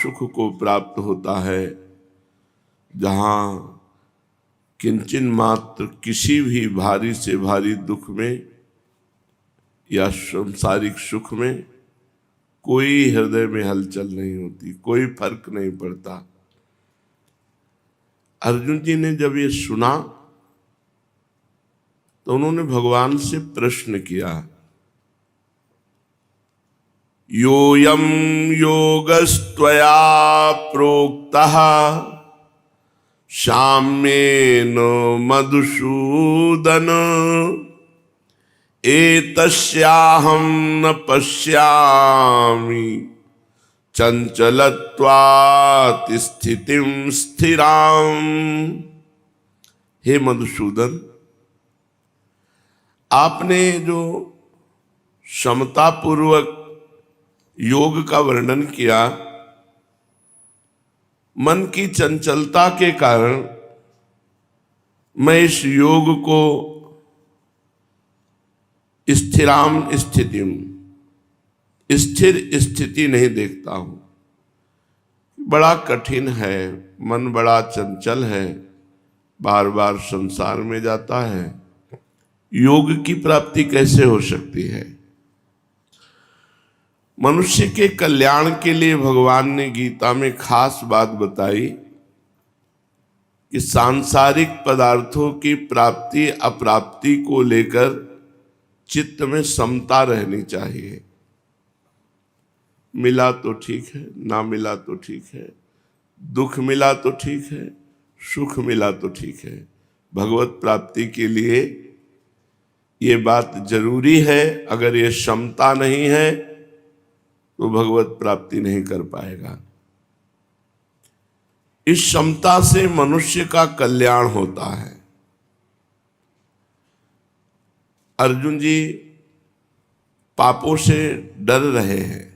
सुख को प्राप्त होता है, जहां किंचन मात्र किसी भी भारी से भारी दुख में या सांसारिक सुख में कोई हृदय में हलचल नहीं होती, कोई फर्क नहीं पड़ता। अर्जुन जी ने जब ये सुना तो उन्होंने भगवान से प्रश्न किया, योऽयं योगस्त्वया प्रोक्तः साम्येन मधुसूदन एतस्याहं न पश्यामि चंचलत्वात् स्थितिं स्थिराम। हे मधुसूदन, आपने जो समतापूर्वक योग का वर्णन किया, मन की चंचलता के कारण मैं इस योग को स्थिराम स्थितिम, स्थिर स्थिति नहीं देखता हूं। बड़ा कठिन है, मन बड़ा चंचल है, बार बार संसार में जाता है। योग की प्राप्ति कैसे हो सकती है? मनुष्य के कल्याण के लिए भगवान ने गीता में खास बात बताई कि सांसारिक पदार्थों की प्राप्ति अप्राप्ति को लेकर चित्त में समता रहनी चाहिए। मिला तो ठीक है, ना मिला तो ठीक है, दुख मिला तो ठीक है, सुख मिला तो ठीक है। भगवत प्राप्ति के लिए ये बात जरूरी है। अगर ये समता नहीं है तो भगवत प्राप्ति नहीं कर पाएगा। इस समता से मनुष्य का कल्याण होता है। अर्जुन जी पापों से डर रहे हैं।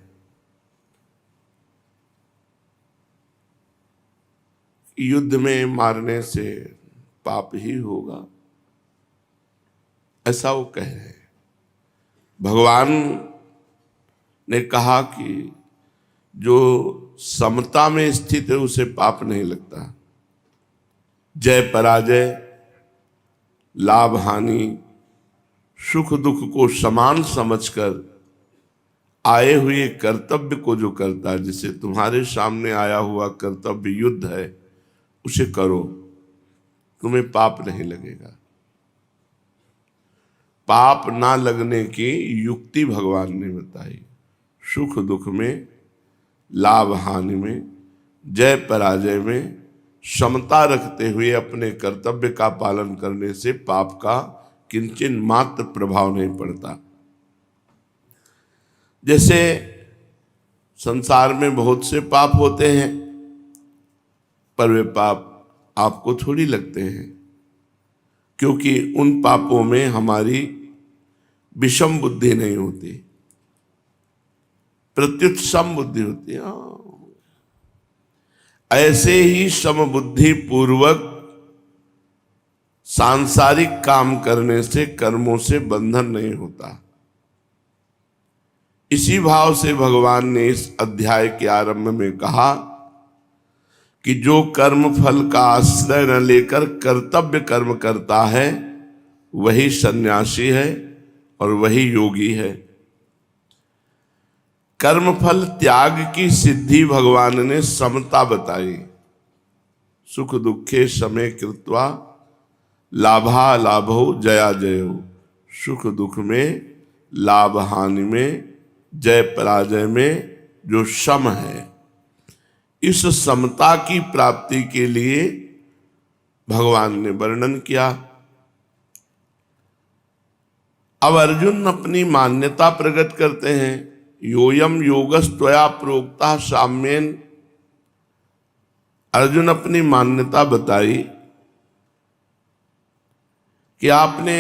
युद्ध में मारने से पाप ही होगा, ऐसा वो कह रहे हैं। भगवान ने कहा कि जो समता में स्थित है उसे पाप नहीं लगता। जय पराजय, लाभ हानि, सुख दुख को समान समझकर आए हुए कर्तव्य को जो करता है, जिसे तुम्हारे सामने आया हुआ कर्तव्य युद्ध है, उसे करो, तुम्हें पाप नहीं लगेगा। पाप ना लगने की युक्ति भगवान ने बताई। सुख दुख में, लाभ हानि में, जय पराजय में समता रखते हुए अपने कर्तव्य का पालन करने से पाप का किंचन मात्र प्रभाव नहीं पड़ता। जैसे संसार में बहुत से पाप होते हैं, पर वे पाप आपको थोड़ी लगते हैं, क्योंकि उन पापों में हमारी विषम बुद्धि नहीं होती, प्रत्युत सम बुद्धि होती है। ऐसे ही समबुद्धि पूर्वक सांसारिक काम करने से कर्मों से बंधन नहीं होता। इसी भाव से भगवान ने इस अध्याय के आरंभ में कहा कि जो कर्म फल का आश्रय न लेकर कर्तव्य कर्म करता है वही सन्यासी है और वही योगी है। कर्मफल त्याग की सिद्धि भगवान ने समता बताई। सुख दुखे समे कृत्वा लाभा लाभो जया जयो। सुख दुख में, लाभ हानि में, जय पराजय में जो सम है, इस समता की प्राप्ति के लिए भगवान ने वर्णन किया। अब अर्जुन अपनी मान्यता प्रकट करते हैं। योयम योगस्त्वया प्रोक्ता साम्येन। अर्जुन अपनी मान्यता बताई कि आपने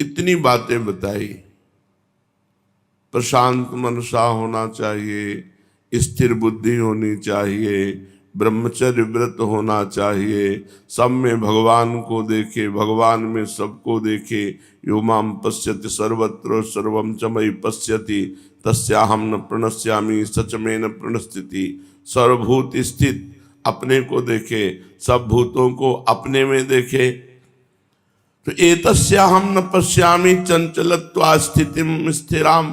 इतनी बातें बताई, प्रशांत मनसा होना चाहिए, स्थिर बुद्धि होनी चाहिए, ब्रह्मचर्य व्रत होना चाहिए, सब में भगवान को देखे, भगवान में सबको देखे। यो माम पश्यति सर्वत्र सर्वं च मयि पश्यति तस्याहं न प्रणश्यामि सच में न प्रणश्यति। सर्वभूत स्थित अपने को देखे, सब भूतों को अपने में देखे। तो एतस्याहं न पश्यामि चंचलत्वा स्थितिम स्थिराम।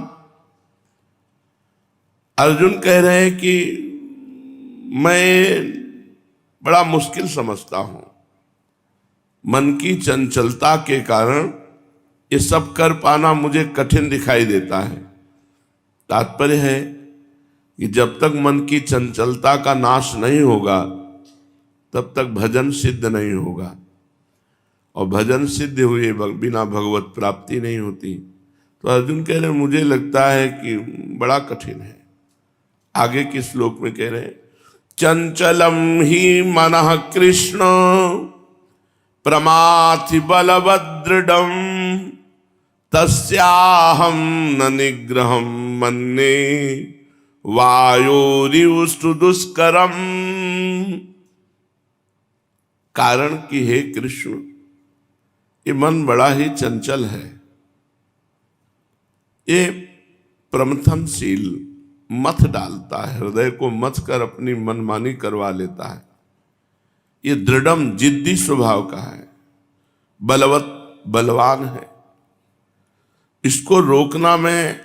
अर्जुन कह रहे हैं कि मैं बड़ा मुश्किल समझता हूं, मन की चंचलता के कारण ये सब कर पाना मुझे कठिन दिखाई देता है। तात्पर्य है कि जब तक मन की चंचलता का नाश नहीं होगा तब तक भजन सिद्ध नहीं होगा, और भजन सिद्ध हुए बिना भगवत प्राप्ति नहीं होती। तो अर्जुन कह रहे मुझे लगता है कि बड़ा कठिन है। आगे के श्लोक में कह रहे हैं चंचलम ही मनः कृष्ण प्रमाथि बलवदृढ़ तस्याहं न निग्रहं मन्ये वायोरिव दुष्करम। कारण कि हे कृष्ण, ये मन बड़ा ही चंचल है, ये प्रमथनशील, मथ डालता है, हृदय को मथ कर अपनी मनमानी करवा लेता है। ये दृढ़म जिद्दी स्वभाव का है, बलवत बलवान है। इसको रोकना मैं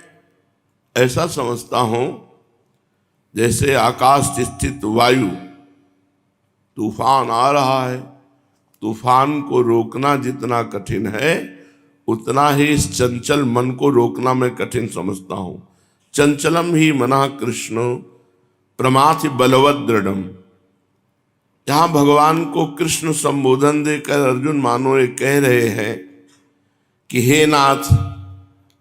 ऐसा समझता हूं जैसे आकाश स्थित वायु, तूफान आ रहा है, तूफान को रोकना जितना कठिन है उतना ही इस चंचल मन को रोकना मैं कठिन समझता हूं। चंचलम ही मनः कृष्ण प्रमाथि बलवत दृढ़म। यहां भगवान को कृष्ण संबोधन देकर अर्जुन मानो ये कह रहे हैं कि हे नाथ,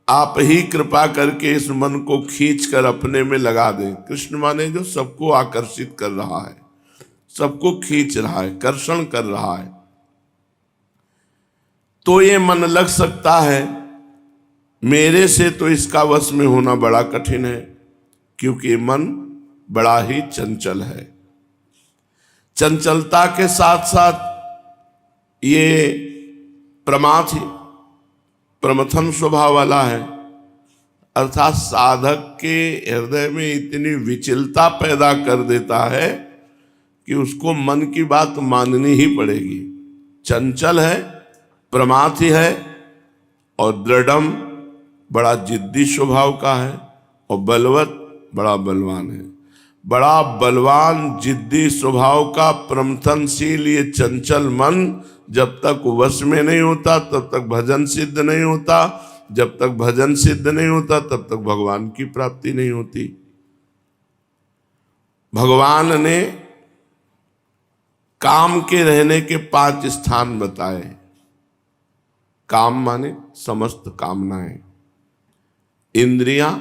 आप ही कृपा करके इस मन को खींच कर अपने में लगा दें। कृष्ण माने जो सबको आकर्षित कर रहा है, सबको खींच रहा है, कर्षण कर रहा है, तो ये मन लग सकता है। मेरे से तो इसका वश में होना बड़ा कठिन है, क्योंकि मन बड़ा ही चंचल है। चंचलता के साथ साथ ये प्रमाथि, प्रमथन स्वभाव वाला है, अर्थात साधक के हृदय में इतनी विचलता पैदा कर देता है कि उसको मन की बात माननी ही पड़ेगी। चंचल है, प्रमाथि है, और दृढ़म बड़ा जिद्दी स्वभाव का है, और बलवत बड़ा बलवान है। बड़ा बलवान जिद्दी स्वभाव का प्रमथनशील ये चंचल मन जब तक वश में नहीं होता तब तक भजन सिद्ध नहीं होता। जब तक भजन सिद्ध नहीं होता तब तक भगवान की प्राप्ति नहीं होती। भगवान ने काम के रहने के 5 स्थान बताए। काम माने समस्त कामनाएं, इंद्रियां,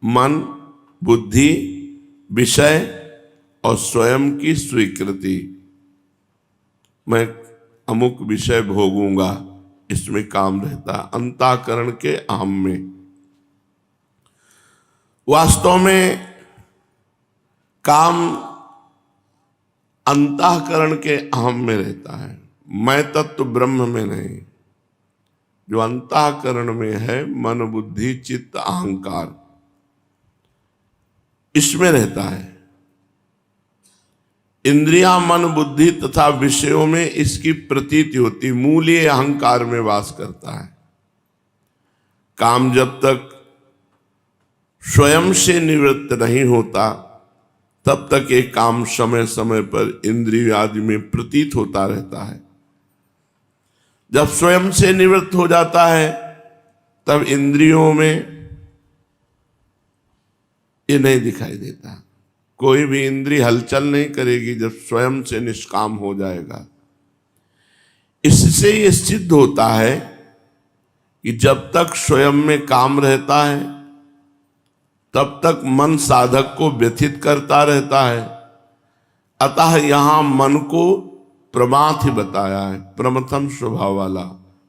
मन, बुद्धि, विषय और स्वयं की स्वीकृति। मैं अमुक विषय भोगूंगा, इसमें काम रहता है, अंतःकरण के अहम में। वास्तव में काम अंतःकरण के अहम में रहता है, मैं तत्व ब्रह्म में नहीं। जो अंतःकरण में है, मन, बुद्धि, चित्त, अहंकार, इसमें रहता है। इंद्रियां, मन, बुद्धि तथा विषयों में इसकी प्रतीति होती, मूल्य अहंकार में वास करता है। काम जब तक स्वयं से निवृत्त नहीं होता तब तक ये काम समय समय पर इंद्रिय आदि में प्रतीत होता रहता है। जब स्वयं से निवृत्त हो जाता है तब इंद्रियों में ये नहीं दिखाई देता। कोई भी इंद्रिय हलचल नहीं करेगी जब स्वयं से निष्काम हो जाएगा। इससे ये सिद्ध होता है कि जब तक स्वयं में काम रहता है तब तक मन साधक को व्यथित करता रहता है। अतः यहां मन को प्रमाथि बताया है, प्रमथन स्वभाव वाला,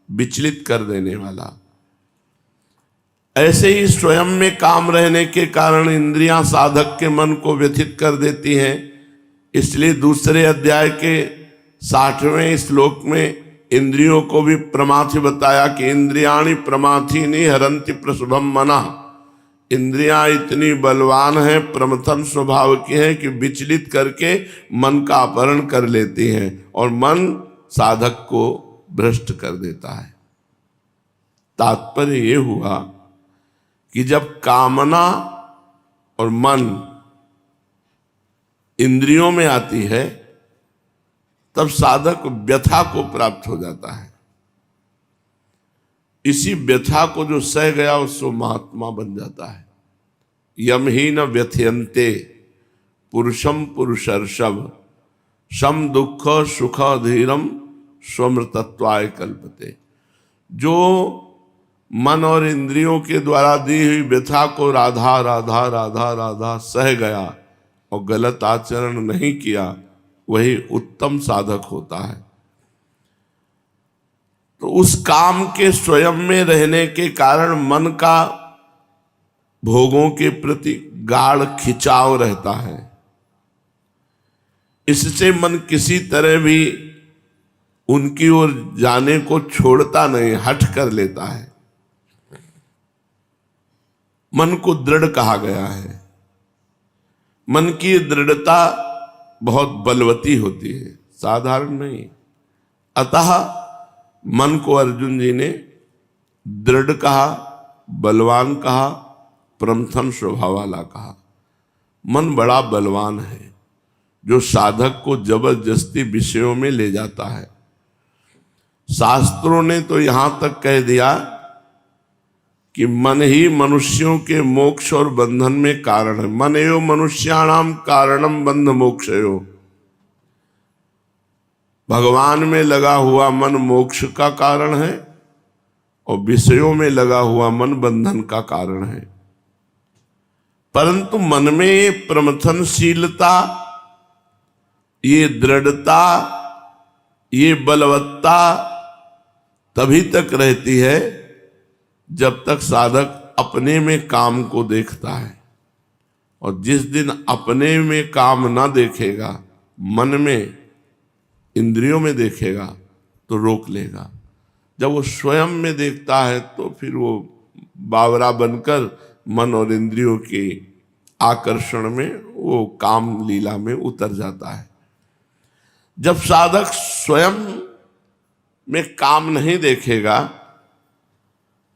विचलित कर देने वाला। ऐसे ही स्वयं में काम रहने के कारण इंद्रियां साधक के मन को व्यथित कर देती हैं, इसलिए दूसरे अध्याय के 60वें श्लोक में इंद्रियों को भी प्रमाथि बताया कि इंद्रियाणि प्रमाथिनी हरन्ति प्रसुभम मना। इंद्रियां इतनी बलवान हैं, प्रमथन स्वभाव की हैं कि विचलित करके मन का अपहरण कर लेती हैं और मन साधक को भ्रष्ट कर देता है। तात्पर्य ये हुआ कि जब कामना और मन इंद्रियों में आती है तब साधक व्यथा को प्राप्त हो जाता है। इसी व्यथा को जो सह गया उसको महात्मा बन जाता है। यम ही न व्यथयन्ते पुरुषम पुरुषर्षभ सम दुख सुख धीरम स्वमृतत्वाय कल्पते। जो मन और इंद्रियों के द्वारा दी हुई व्यथा को राधा राधा राधा राधा सह गया और गलत आचरण नहीं किया, वही उत्तम साधक होता है। तो उस काम के स्वयं में रहने के कारण मन का भोगों के प्रति गाढ़ खिंचाव रहता है। इससे मन किसी तरह भी उनकी ओर जाने को छोड़ता नहीं, हट कर लेता है। मन को दृढ़ कहा गया है। मन की दृढ़ता बहुत बलवती होती है, साधारण नहीं। अतः मन को अर्जुन जी ने दृढ़ कहा, बलवान कहा, प्रमथन स्वभाव वाला कहा। मन बड़ा बलवान है जो साधक को जबरदस्ती विषयों में ले जाता है। शास्त्रों ने तो यहां तक कह दिया कि मन ही मनुष्यों के मोक्ष और बंधन में कारण है। मन एव मनुष्याणाम कारणम बंध मोक्षयो। भगवान में लगा हुआ मन मोक्ष का कारण है और विषयों में लगा हुआ मन बंधन का कारण है। परंतु मन में ये प्रमथनशीलता, ये दृढ़ता, ये बलवत्ता तभी तक रहती है जब तक साधक अपने में काम को देखता है। और जिस दिन अपने में काम ना देखेगा, मन में, इंद्रियों में देखेगा तो रोक लेगा। जब वो स्वयं में देखता है तो फिर वो बावरा बनकर मन और इंद्रियों के आकर्षण में, वो काम लीला में उतर जाता है। जब साधक स्वयं में काम नहीं देखेगा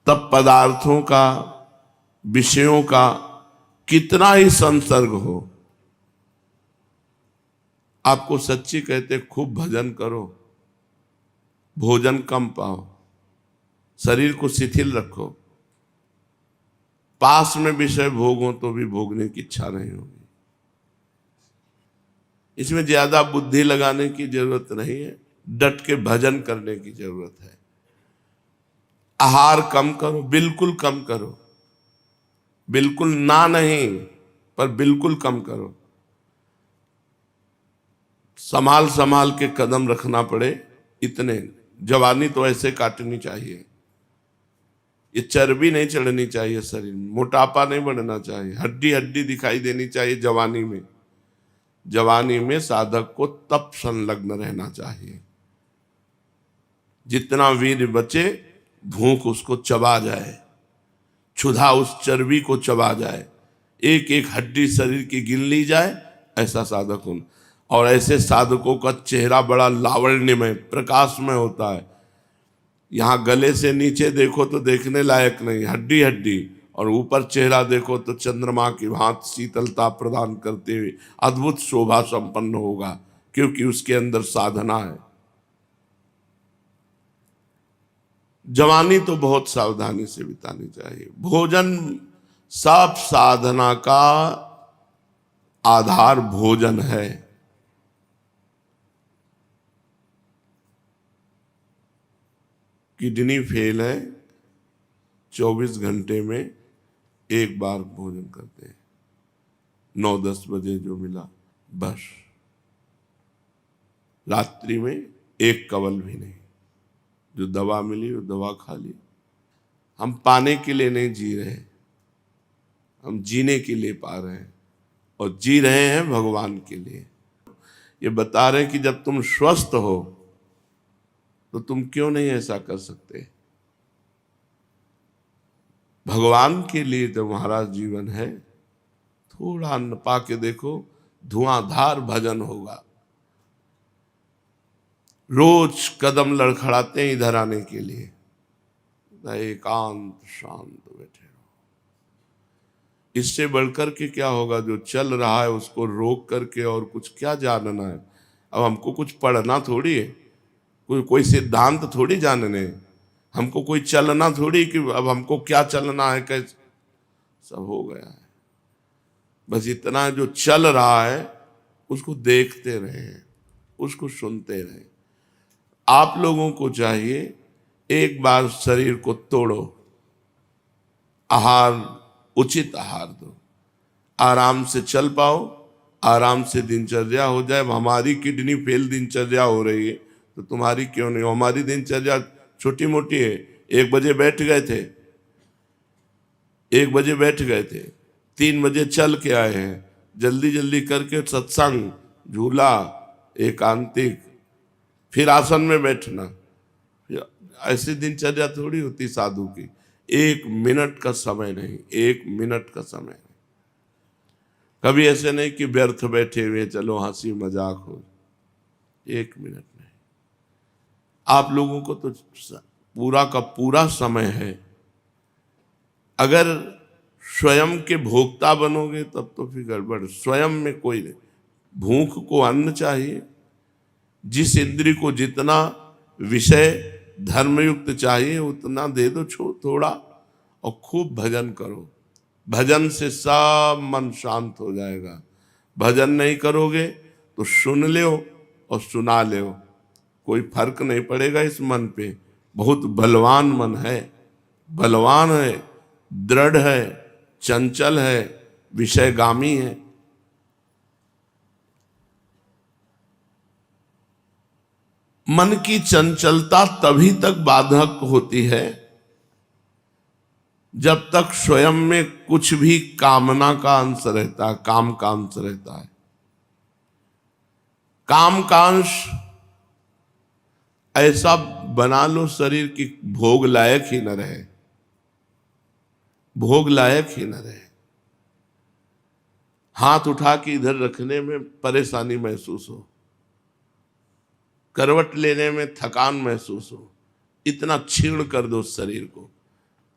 तब पदार्थों का, विषयों का कितना ही संसर्ग हो, आपको सच्ची कहते खूब भजन करो, भोजन कम पाओ, शरीर को शिथिल रखो, पास में विषय भोगो तो भी भोगने की इच्छा नहीं होगी। इसमें ज्यादा बुद्धि लगाने की जरूरत नहीं है, डट के भजन करने की जरूरत है। आहार कम करो, बिल्कुल कम करो, बिल्कुल ना नहीं पर बिल्कुल कम करो। संभाल संभाल के कदम रखना पड़े इतने। जवानी तो ऐसे काटनी चाहिए, ये चर्बी नहीं चढ़नी चाहिए शरीर में, मोटापा नहीं बढ़ना चाहिए, हड्डी हड्डी दिखाई देनी चाहिए जवानी में। जवानी में साधक को तप संलग्न रहना चाहिए। जितना वीर बचे, भूख उसको चबा जाए, क्षुधा उस चर्बी को चबा जाए, एक एक हड्डी शरीर की गिन ली जाए, ऐसा साधक हो। और ऐसे साधकों का चेहरा बड़ा लावण्यमय, प्रकाशमय होता है। यहाँ गले से नीचे देखो तो देखने लायक नहीं, हड्डी हड्डी, और ऊपर चेहरा देखो तो चंद्रमा की भांति शीतलता प्रदान करते हुए अद्भुत शोभा संपन्न होगा, क्योंकि उसके अंदर साधना है। जवानी तो बहुत सावधानी से बितानी चाहिए। भोजन, सब साधना का आधार भोजन है। किडनी फेल है, 24 घंटे में एक बार भोजन करते हैं, 9-10 बजे जो मिला बस। रात्रि में एक कवल भी नहीं, जो दवा मिली वो दवा खा ली। हम पाने के लिए नहीं जी रहे, हम जीने के लिए पा रहे हैं, और जी रहे हैं भगवान के लिए। ये बता रहे हैं कि जब तुम स्वस्थ हो तो तुम क्यों नहीं ऐसा कर सकते। भगवान के लिए तुम्हारा जीवन है, थोड़ा अन्न पा के देखो, धुआंधार भजन होगा। रोज कदम लड़खड़ाते हैं इधर आने के लिए, एकांत शांत बैठे रहो। इससे बढ़कर के क्या होगा? जो चल रहा है उसको रोक करके और कुछ क्या जानना है। अब हमको कुछ पढ़ना थोड़ी है, कोई सिद्धांत थोड़ी जानने हैं, हमको कोई चलना थोड़ी कि अब हमको क्या चलना है, कैसे। सब हो गया है, बस इतना जो चल रहा है उसको देखते रहे, उसको सुनते रहे। आप लोगों को चाहिए एक बार शरीर को तोड़ो, आहार, उचित आहार दो, आराम से चल पाओ, आराम से दिनचर्या हो जाए। हमारी किडनी फेल दिनचर्या हो रही है तो तुम्हारी क्यों नहीं? हमारी दिनचर्या छोटी मोटी है। 1 बजे बैठ गए थे, 1 बजे बैठ गए थे, 3 बजे चल के आए हैं, जल्दी जल्दी करके सत्संग, झूला, एकांतिक, फिर आसन में बैठना। ऐसी दिनचर्या थोड़ी होती साधु की। 1 मिनट का समय नहीं, 1 मिनट का समय नहीं। कभी ऐसे नहीं कि व्यर्थ बैठे हुए चलो हंसी मजाक हो, 1 मिनट नहीं। आप लोगों को तो पूरा का पूरा समय है। अगर स्वयं के भोक्ता बनोगे तब तो फिर गड़बड़। स्वयं में कोई नहीं, भूख को अन्न चाहिए। जिस इंद्री को जितना विषय धर्मयुक्त चाहिए उतना दे दो थोड़ा, और खूब भजन करो। भजन से सब मन शांत हो जाएगा। भजन नहीं करोगे तो सुन लो और सुना लो, कोई फर्क नहीं पड़ेगा इस मन पे। बहुत बलवान मन है, बलवान है, दृढ़ है, चंचल है, विषयगामी है। मन की चंचलता तभी तक बाधक होती है जब तक स्वयं में कुछ भी कामना का अंश रहता है, काम का अंश रहता है। काम का अंश ऐसा बना लो शरीर की भोग लायक ही न रहे, भोग लायक ही न रहे। हाथ उठा के इधर रखने में परेशानी महसूस हो, करवट लेने में थकान महसूस हो, इतना छीण कर दो शरीर को,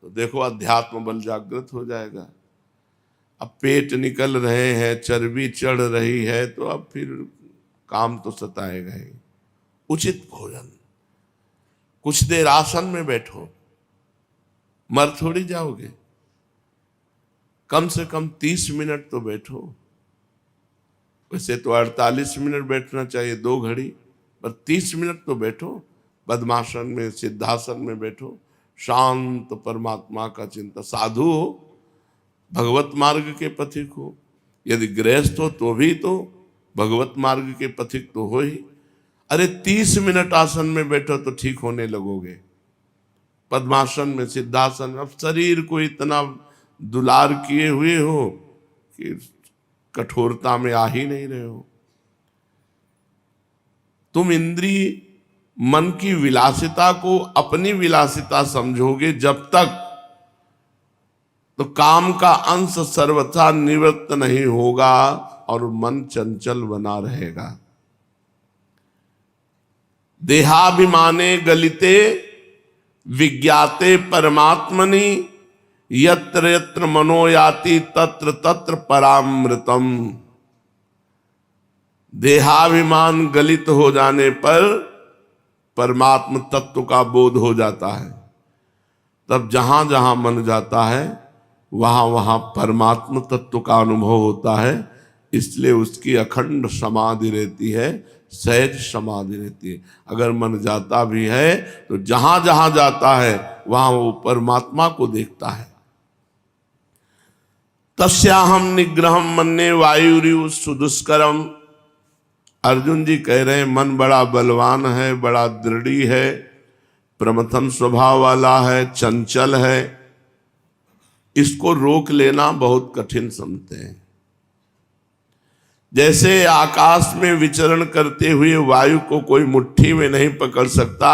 तो देखो अध्यात्म बल जागृत हो जाएगा। अब पेट निकल रहे हैं, चर्बी चढ़ रही है, तो अब फिर काम तो सताएगा ही। उचित भोजन, कुछ देर आसन में बैठो, मर थोड़ी जाओगे। कम से कम 30 मिनट तो बैठो। वैसे तो 48 मिनट बैठना चाहिए, 2 घड़ी, पर 30 मिनट तो बैठो। पद्मासन में, सिद्धासन में बैठो, शांत परमात्मा का चिंता। साधु हो, भगवत मार्ग के पथिक हो, यदि गृहस्थ हो तो भी तो भगवत मार्ग के पथिक तो हो ही। अरे 30 मिनट आसन में बैठो तो ठीक होने लगोगे। पद्मासन में, सिद्धासन में, अब शरीर को इतना दुलार किए हुए हो कि कठोरता में आ ही नहीं रहे हो। तुम इंद्रिय मन की विलासिता को अपनी विलासिता समझोगे जब तक, तो काम का अंश सर्वथा निवृत्त नहीं होगा और मन चंचल बना रहेगा। देहाभिमाने गलिते विज्ञाते परमात्मनि, यत्र यत्र मनो याति तत्र तत्र परामृतम। देहाभिमान गलित हो जाने पर परमात्म तत्व का बोध हो जाता है। तब जहां जहां मन जाता है वहां वहां परमात्म तत्व का अनुभव होता है। इसलिए उसकी अखंड समाधि रहती है, सहज समाधि रहती है। अगर मन जाता भी है तो जहां जहां जाता है वहां वो परमात्मा को देखता है। तस्याहम निग्रहम मन्ये वायुरिव सुदुष्करम। अर्जुन जी कह रहे हैं मन बड़ा बलवान है, बड़ा दृढ़ है, प्रमथन स्वभाव वाला है, चंचल है, इसको रोक लेना बहुत कठिन समझते हैं। जैसे आकाश में विचरण करते हुए वायु को कोई मुट्ठी में नहीं पकड़ सकता,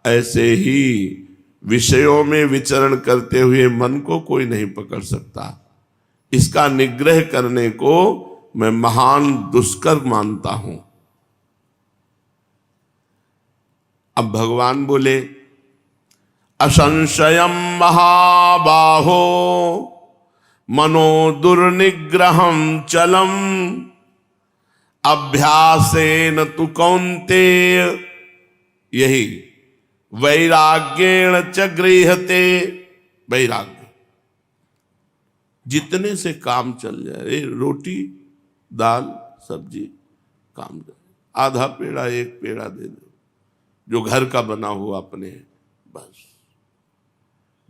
ऐसे ही विषयों में विचरण करते हुए मन को कोई नहीं पकड़ सकता। इसका निग्रह करने को मैं महान दुष्कर मानता हूं। अब भगवान बोले, असंशयम महाबाहो मनो दुर्निग्रहम चलम अभ्यासेन तु कौन्तेय यही वैराग्येण च गृह्यते। वैराग्य, जितने से काम चल जाए, रोटी दाल सब्जी काम जाए, आधा पेड़ा एक पेड़ा दे दो जो घर का बना हुआ अपने, बस।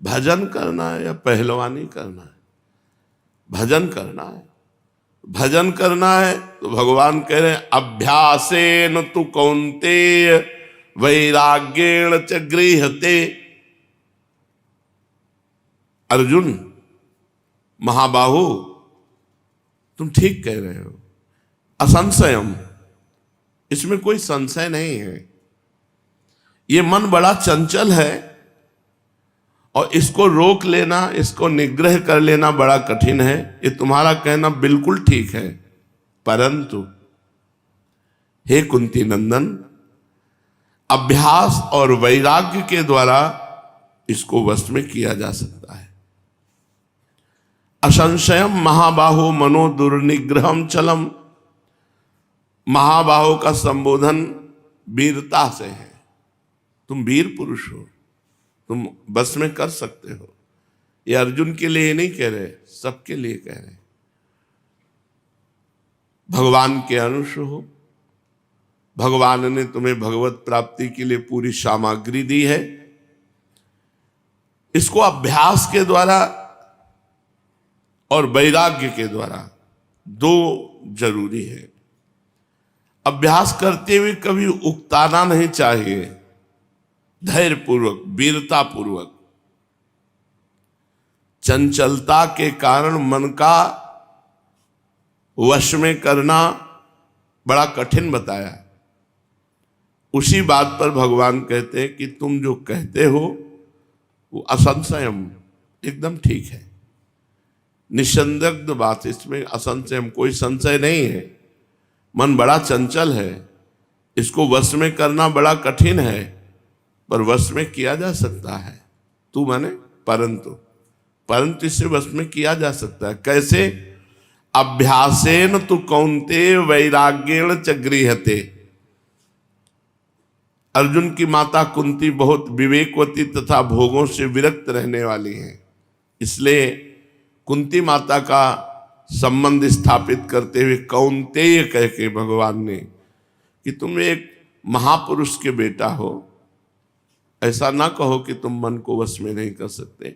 भजन करना है या पहलवानी करना है? भजन करना है। भजन करना है तो भगवान कह रहे हैं, अभ्यासेन तु कौन्तेय वैराग्येण च गृह्यते। अर्जुन महाबाहु, तुम ठीक कह रहे हो। असंशयम, इसमें कोई संशय नहीं है। ये मन बड़ा चंचल है और इसको रोक लेना, इसको निग्रह कर लेना बड़ा कठिन है। ये तुम्हारा कहना बिल्कुल ठीक है, परंतु हे कुंती नंदन, अभ्यास और वैराग्य के द्वारा इसको वश में किया जा सकता है। असंशयम महाबाहो मनो दुर्निग्रहम चलम। महाबाहो का संबोधन वीरता से है। तुम वीर पुरुष हो, तुम बस में कर सकते हो। ये अर्जुन के लिए नहीं कह रहे, सबके लिए कह रहे। भगवान के अंश हो, भगवान ने तुम्हें भगवत प्राप्ति के लिए पूरी सामग्री दी है। इसको अभ्यास के द्वारा और वैराग्य के द्वारा दो जरूरी है। अभ्यास करते हुए कभी उकताना नहीं चाहिए, धैर्य पूर्वक, वीरता पूर्वक। चंचलता के कारण मन का वश में करना बड़ा कठिन बताया। उसी बात पर भगवान कहते हैं कि तुम जो कहते हो वो असंशयम एकदम ठीक है, निसंदिग्ध बात, इसमें असंशयम कोई संशय नहीं है। मन बड़ा चंचल है, इसको वश में करना बड़ा कठिन है, पर वश में किया जा सकता है। तू माने परंतु इससे वश में किया जा सकता है। कैसे? अभ्यासेन तु कौन्तेय वैराग्येण च गृह्यते। अर्जुन की माता कुंती बहुत विवेकवती तथा भोगों से विरक्त रहने वाली हैं, इसलिए कुंती माता का संबंध स्थापित करते हुए कौन्तेय कह के भगवान ने कि तुम एक महापुरुष के बेटा हो, ऐसा ना कहो कि तुम मन को वश में नहीं कर सकते।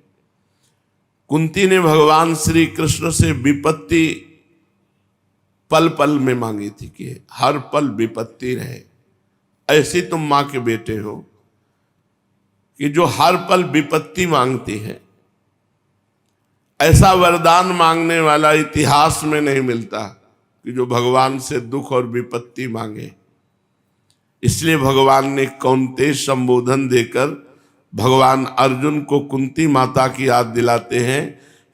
कुंती ने भगवान श्री कृष्ण से विपत्ति पल पल में मांगी थी कि हर पल विपत्ति रहे। ऐसी तुम मां के बेटे हो कि जो हर पल विपत्ति मांगती है। ऐसा वरदान मांगने वाला इतिहास में नहीं मिलता कि जो भगवान से दुख और विपत्ति मांगे। इसलिए भगवान ने कौन्तेय संबोधन देकर भगवान अर्जुन को कुंती माता की याद दिलाते हैं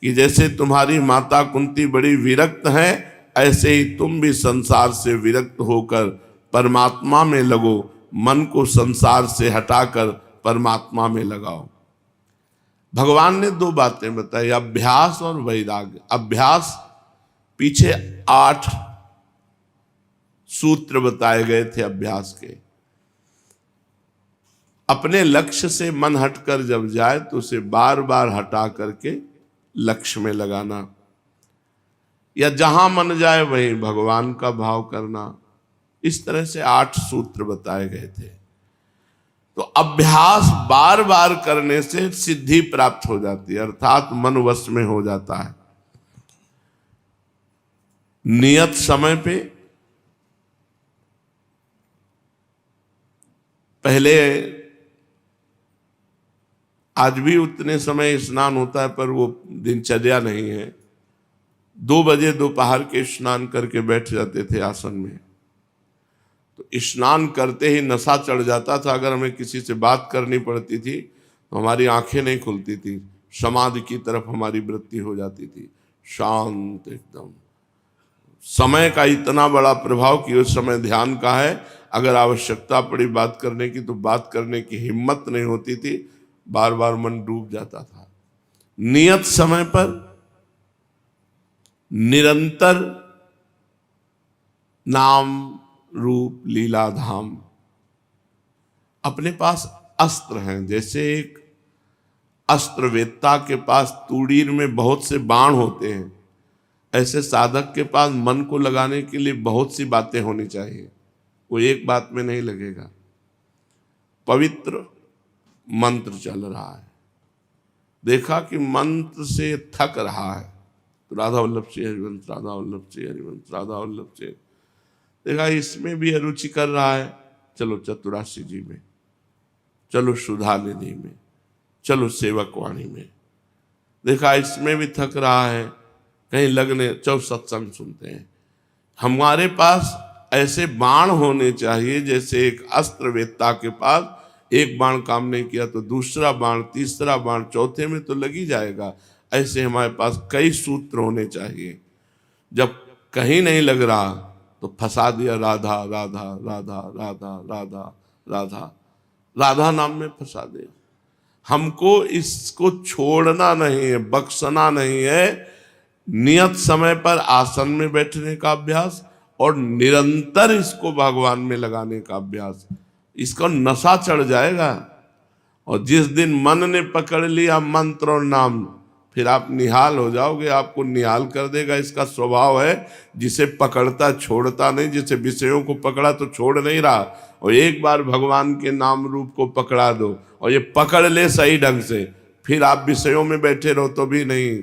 कि जैसे तुम्हारी माता कुंती बड़ी विरक्त है, ऐसे ही तुम भी संसार से विरक्त होकर परमात्मा में लगो। मन को संसार से हटाकर परमात्मा में लगाओ। भगवान ने दो बातें बताई, अभ्यास और वैराग्य। अभ्यास, पीछे 8 सूत्र बताए गए थे अभ्यास के। अपने लक्ष्य से मन हटकर जब जाए तो उसे बार बार हटा करके लक्ष्य में लगाना, या जहां मन जाए वहीं भगवान का भाव करना। इस तरह से 8 सूत्र बताए गए थे। तो अभ्यास बार बार करने से सिद्धि प्राप्त हो जाती है, अर्थात मन वश में हो जाता है। नियत समय पे, पहले आज भी उतने समय स्नान होता है, पर वो दिनचर्या नहीं है। 2 बजे दोपहर के स्नान करके बैठ जाते थे आसन में, तो स्नान करते ही नशा चढ़ जाता था। अगर हमें किसी से बात करनी पड़ती थी तो हमारी आंखें नहीं खुलती थी, समाधि की तरफ हमारी वृत्ति हो जाती थी, शांत एकदम। समय का इतना बड़ा प्रभाव कि उस समय ध्यान का है, अगर आवश्यकता पड़ी बात करने की तो बात करने की हिम्मत नहीं होती थी, बार बार मन डूब जाता था। नियत समय पर निरंतर नाम रूप लीला धाम। अपने पास अस्त्र हैं, जैसे एक अस्त्रवेत्ता के पास तूड़ीर में बहुत से बाण होते हैं, ऐसे साधक के पास मन को लगाने के लिए बहुत सी बातें होनी चाहिए। वो एक बात में नहीं लगेगा। पवित्र मंत्र चल रहा है, देखा कि मंत्र से थक रहा है तो राधा वल्लभ से हरिवंश, राधा वल्लभ से हरिवंश, राधा वल्लभ से, देखा इसमें भी अरुचि कर रहा है, चलो चतुराशी जी में, चलो सुधा निधि में, चलो सेवक वाणी में। देखा इसमें भी थक रहा है, कहीं लगने चलो सत्संग सुनते हैं। हमारे पास ऐसे बाण होने चाहिए, जैसे एक अस्त्रवेत्ता के पास एक बाण काम नहीं किया तो दूसरा बाण, तीसरा बाण, चौथे में तो लग ही जाएगा। ऐसे हमारे पास कई सूत्र होने चाहिए। जब कहीं नहीं लग रहा तो फंसा दिया राधा राधा राधा राधा राधा राधा, राधा नाम में फंसा दिया। हमको इसको छोड़ना नहीं है, बख्शना नहीं है। नियत समय पर आसन में बैठने का अभ्यास और निरंतर इसको भगवान में लगाने का अभ्यास, इसका नशा चढ़ जाएगा। और जिस दिन मन ने पकड़ लिया मंत्र और नाम, फिर आप निहाल हो जाओगे, आपको निहाल कर देगा। इसका स्वभाव है, जिसे पकड़ता छोड़ता नहीं, जिसे विषयों को पकड़ा तो छोड़ नहीं रहा, और एक बार भगवान के नाम रूप को पकड़ा दो और ये पकड़ ले सही ढंग से, फिर आप विषयों में बैठे रहो तो भी नहीं,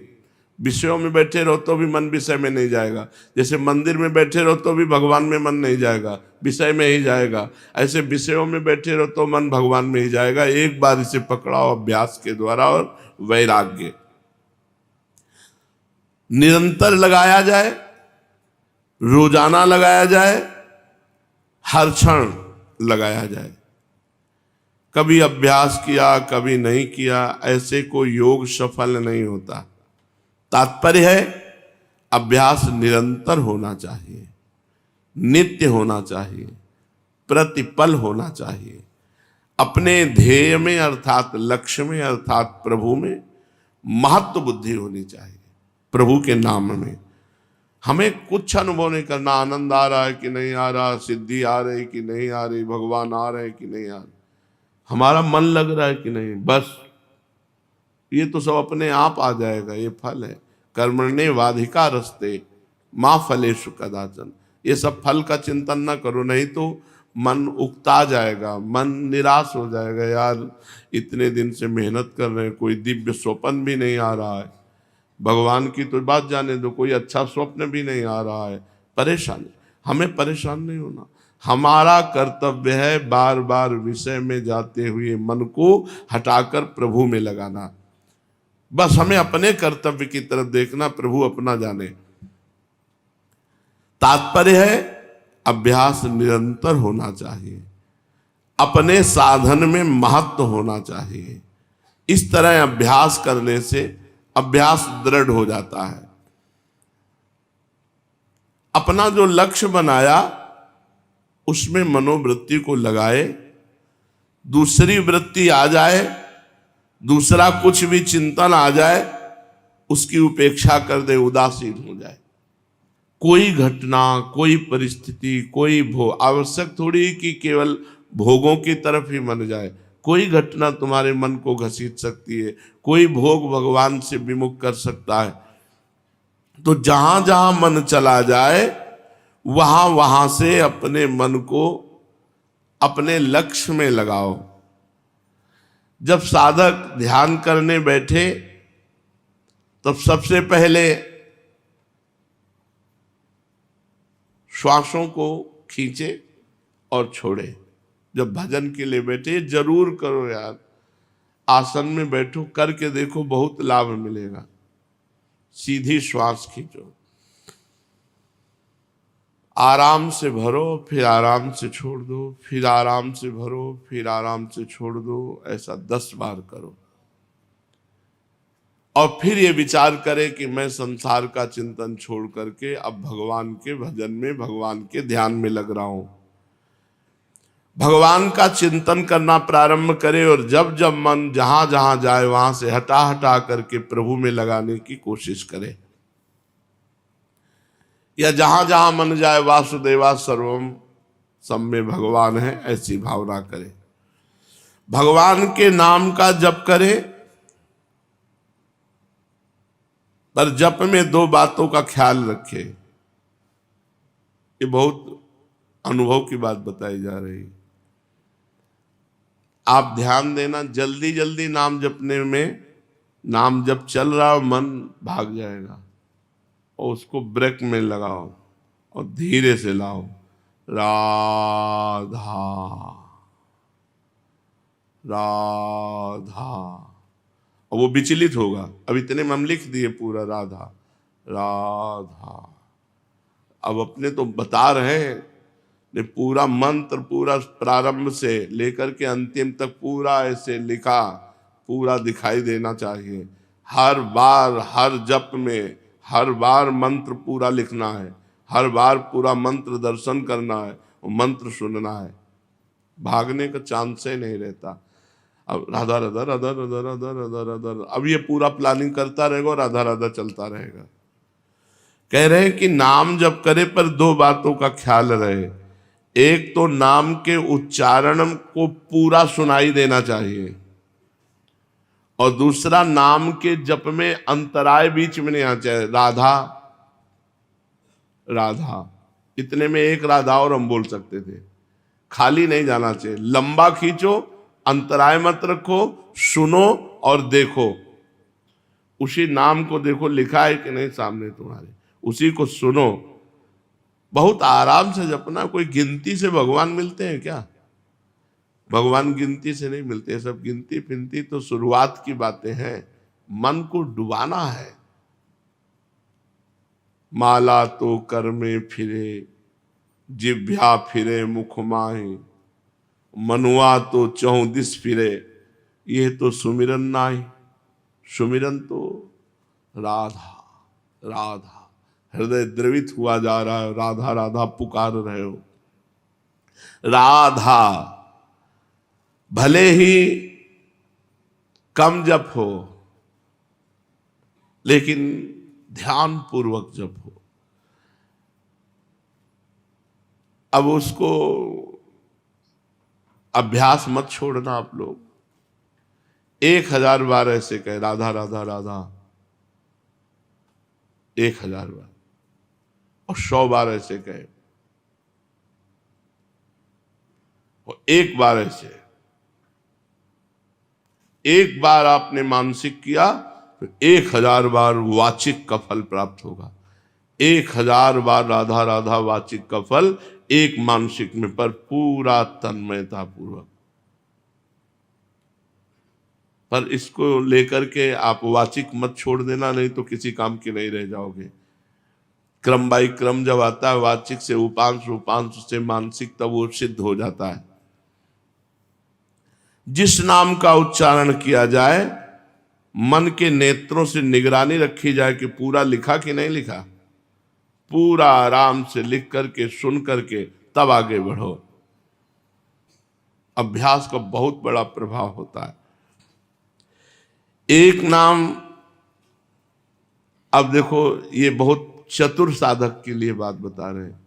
विषयों में बैठे रहो तो भी मन विषय में नहीं जाएगा। जैसे मंदिर में बैठे रहो तो भी भगवान में मन नहीं जाएगा, विषय में ही जाएगा। ऐसे विषयों में बैठे रहो तो मन भगवान में ही जाएगा। एक बार इसे पकड़ाओ अभ्यास के द्वारा और वैराग्य निरंतर लगाया जाए, रोजाना लगाया जाए, हर क्षण लगाया जाए। कभी अभ्यास किया कभी नहीं किया, ऐसे को योग सफल नहीं होता। तात्पर्य है अभ्यास निरंतर होना चाहिए, नित्य होना चाहिए, प्रतिपल होना चाहिए। अपने ध्येय में अर्थात लक्ष्य में अर्थात प्रभु में महत्व बुद्धि होनी चाहिए। प्रभु के नाम में हमें कुछ अनुभव नहीं करना, आनंद आ रहा है कि नहीं आ रहा, सिद्धि आ रही कि नहीं आ रही, भगवान आ रहे कि नहीं आ रहे, हमारा मन लग रहा है कि नहीं, बस ये तो सब अपने आप आ जाएगा। ये फल है, कर्मण्ये वाधिका रस्ते माँ फलेषु कदाचन। ये सब फल का चिंतन न करो, नहीं तो मन उकता जाएगा, मन निराश हो जाएगा। यार इतने दिन से मेहनत कर रहे हैं, कोई दिव्य स्वप्न भी नहीं आ रहा है, भगवान की तो बात जाने दो, कोई अच्छा स्वप्न भी नहीं आ रहा है, परेशानी। हमें परेशान नहीं होना, हमारा कर्तव्य है बार बार विषय में जाते हुए मन को हटाकर प्रभु में लगाना। बस हमें अपने कर्तव्य की तरफ देखना, प्रभु अपना जाने। तात्पर्य है अभ्यास निरंतर होना चाहिए, अपने साधन में महत्व होना चाहिए। इस तरह अभ्यास करने से अभ्यास दृढ़ हो जाता है। अपना जो लक्ष्य बनाया उसमें मनोवृत्ति को लगाए, दूसरी वृत्ति आ जाए, दूसरा कुछ भी चिंतन आ जाए, उसकी उपेक्षा कर दे, उदासीन हो जाए। कोई घटना, कोई परिस्थिति, कोई भोग, आवश्यक थोड़ी कि केवल भोगों की तरफ ही मन जाए। कोई घटना तुम्हारे मन को घसीट सकती है, कोई भोग भगवान से विमुख कर सकता है। तो जहां जहां मन चला जाए वहां वहां से अपने मन को अपने लक्ष्य में लगाओ। जब साधक ध्यान करने बैठे तब सबसे पहले श्वासों को खींचे और छोड़े। जब भजन के लिए बैठे जरूर करो यार, आसन में बैठो करके देखो, बहुत लाभ मिलेगा। सीधी श्वास खींचो, आराम से भरो, फिर आराम से छोड़ दो, फिर आराम से भरो, फिर आराम से छोड़ दो। ऐसा 10 बार करो और फिर ये विचार करें कि मैं संसार का चिंतन छोड़ करके अब भगवान के भजन में, भगवान के ध्यान में लग रहा हूं। भगवान का चिंतन करना प्रारंभ करे और जब जब मन जहां जहां जाए वहां से हटा हटा करके प्रभु में लगाने की कोशिश करे, या जहां जहां मन जाए वासुदेवा सर्वम सब में भगवान है, ऐसी भावना करे। भगवान के नाम का जप करे, पर जप में 2 बातों का ख्याल रखे। ये बहुत अनुभव की बात बताई जा रही। आप ध्यान देना, जल्दी जल्दी नाम जपने में, नाम जब चल रहा हो मन भाग जाएगा, और उसको ब्रेक में लगाओ और धीरे से लाओ। राधा राधा, और वो विचलित होगा। अब इतने में हम लिख दिए पूरा राधा राधा। अब अपने तो बता रहे हैं, ने पूरा मंत्र पूरा प्रारंभ से लेकर के अंतिम तक पूरा ऐसे लिखा, पूरा दिखाई देना चाहिए। हर बार हर जप में हर बार मंत्र पूरा लिखना है, हर बार पूरा मंत्र दर्शन करना है और मंत्र सुनना है। भागने का चांस ही नहीं रहता। अब राधा राधा राधा राधा राधा राधा राधा, अब ये पूरा प्लानिंग करता रहेगा और राधा राधा चलता रहेगा। कह रहे हैं कि नाम जप करे पर 2 बातों का ख्याल रहे। एक तो नाम के उच्चारण को पूरा सुनाई देना चाहिए, और दूसरा नाम के जप में अंतराय बीच में नहीं आना चाहिए। राधा राधा, इतने में एक राधा और हम बोल सकते थे। खाली नहीं जाना चाहिए, लंबा खींचो, अंतराय मत रखो, सुनो और देखो। उसी नाम को देखो लिखा है कि नहीं सामने तुम्हारे, उसी को सुनो। बहुत आराम से जपना। कोई गिनती से भगवान मिलते हैं क्या? भगवान गिनती से नहीं मिलते। सब गिनती फिनती तो शुरुआत की बातें हैं। मन को डुबाना है। माला तो कर में फिरे, जिभ्या फिरे मुख माही, मनुआ तो चौं दिस फिरे, ये तो सुमिरन नाई। सुमिरन तो राधा राधा, हृदय द्रवित हुआ जा रहा है, राधा राधा पुकार रहे हो। राधा भले ही कम जप हो, लेकिन ध्यान पूर्वक जप हो। अब उसको अभ्यास मत छोड़ना आप लोग। 1000 बार ऐसे कहे राधा राधा राधा, 1000 बार, और 100 बार ऐसे कहे, और 1 बार ऐसे। 1 बार आपने मानसिक किया तो 1000 बार वाचिक का फल प्राप्त होगा। 1000 बार राधा राधा वाचिक का फल एक मानसिक में, पर पूरा तन्मयता पूर्वक। पर इसको लेकर के आप वाचिक मत छोड़ देना, नहीं तो किसी काम के नहीं रह जाओगे। क्रम बाई क्रम जब आता है, वाचिक से उपांश, उपांश से मानसिक, तब वो सिद्ध हो जाता है। जिस नाम का उच्चारण किया जाए, मन के नेत्रों से निगरानी रखी जाए कि पूरा लिखा कि नहीं लिखा। पूरा आराम से लिख करके, सुन करके, तब आगे बढ़ो। अभ्यास का बहुत बड़ा प्रभाव होता है। एक नाम, अब देखो ये बहुत चतुर साधक के लिए बात बता रहे हैं।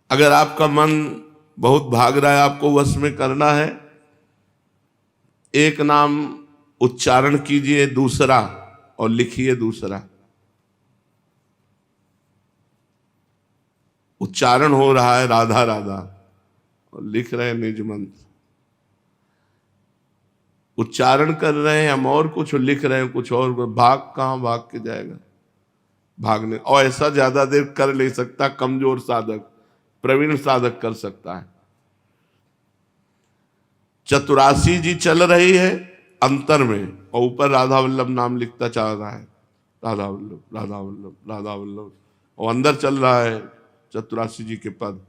अगर आपका मन बहुत भाग रहा है, आपको वश में करना है, एक नाम उच्चारण कीजिए दूसरा और लिखिए दूसरा। उच्चारण हो रहा है राधा राधा और लिख रहे हैं निज मंत्र। उच्चारण कर रहे हैं हम और कुछ, लिख रहे हैं कुछ और। भाग कहां भाग के जाएगा? भागने और ऐसा ज्यादा देर कर नहीं सकता। कमजोर साधक, प्रवीण साधक कर सकता है। चतुरासी जी चल रही है अंतर में, और ऊपर राधा वल्लभ नाम लिखता चल रहा है। राधा वल्लभ राधा वल्लभ राधा वल्लभ, और अंदर चल रहा है चतुरासी जी के पद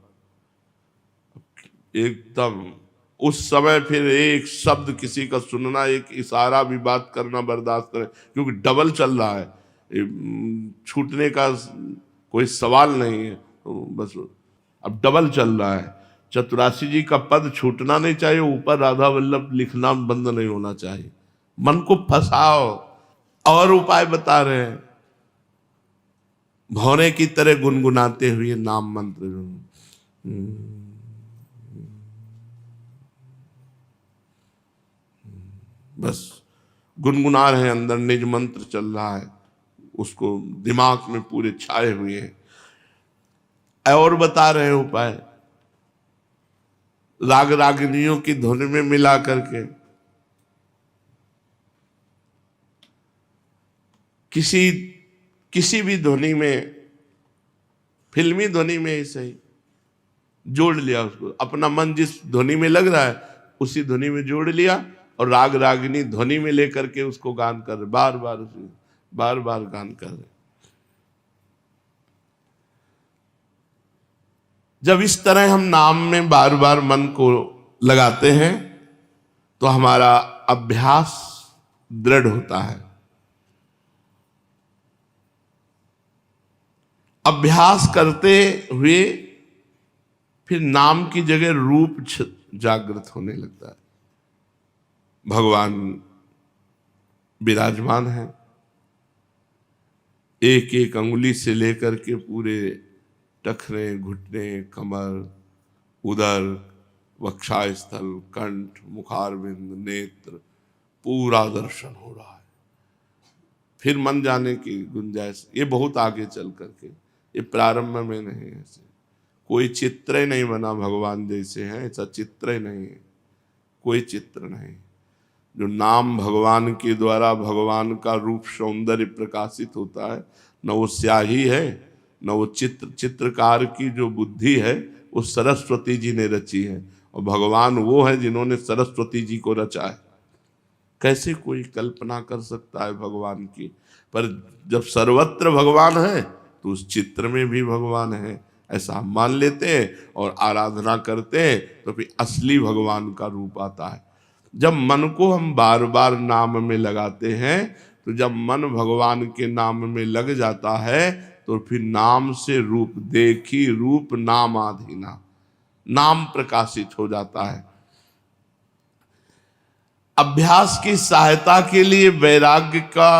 एकदम उस समय फिर एक शब्द किसी का सुनना, एक इशारा भी बात करना बर्दाश्त करें, क्योंकि डबल चल रहा है, छूटने का कोई सवाल नहीं है, तो बस अब डबल चल रहा है। चतुरासी जी का पद छूटना नहीं चाहिए, ऊपर राधा वल्लभ लिखना बंद नहीं होना चाहिए। मन को फंसाओ, और उपाय बता रहे हैं, भौरे की तरह गुनगुनाते हुए नाम मंत्र। बस गुनगुना रहे हैं, अंदर निज मंत्र चल रहा है, उसको दिमाग में पूरे छाए हुए हैं। और बता रहे हैं उपाय, राग रागिनियों की धुन में मिला करके, किसी भी ध्वनि में, फिल्मी ध्वनि में ही सही, जोड़ लिया उसको, अपना मन जिस ध्वनि में लग रहा है उसी ध्वनि में जोड़ लिया, और राग रागिनी ध्वनि में लेकर के उसको गान कर रहे, बार बार गान कर रहे। जब इस तरह हम नाम में बार बार मन को लगाते हैं तो हमारा अभ्यास दृढ़ होता है। अभ्यास करते हुए फिर नाम की जगह रूप जागृत होने लगता है। भगवान विराजमान है, एक एक अंगुली से लेकर के पूरे टखने, घुटने, कमर, उदर, वक्षास्थल, कंठ, मुखारविंद, नेत्र, पूरा दर्शन हो रहा है। फिर मन जाने की गुंजाइश, ये बहुत आगे चल करके, ये प्रारंभ में नहीं है। ऐसे कोई चित्र ही नहीं बना भगवान जैसे हैं, ऐसा चित्र ही नहीं है, कोई चित्र नहीं। जो नाम भगवान के द्वारा भगवान का रूप सौंदर्य प्रकाशित होता है, न वो स्याही है, न वो चित्रकार की जो बुद्धि है वो सरस्वती जी ने रची है, और भगवान वो है जिन्होंने सरस्वती जी को रचा है। कैसे कोई कल्पना कर सकता है भगवान की? पर जब सर्वत्र भगवान है तो उस चित्र में भी भगवान है, ऐसा हम मान लेते हैं और आराधना करते हैं, तो फिर असली भगवान का रूप आता है। जब मन को हम बार बार नाम में लगाते हैं, तो जब मन भगवान के नाम में लग जाता है तो फिर नाम से रूप, देखी रूप नाम आधीना, नाम प्रकाशित हो जाता है। अभ्यास की सहायता के लिए वैराग्य का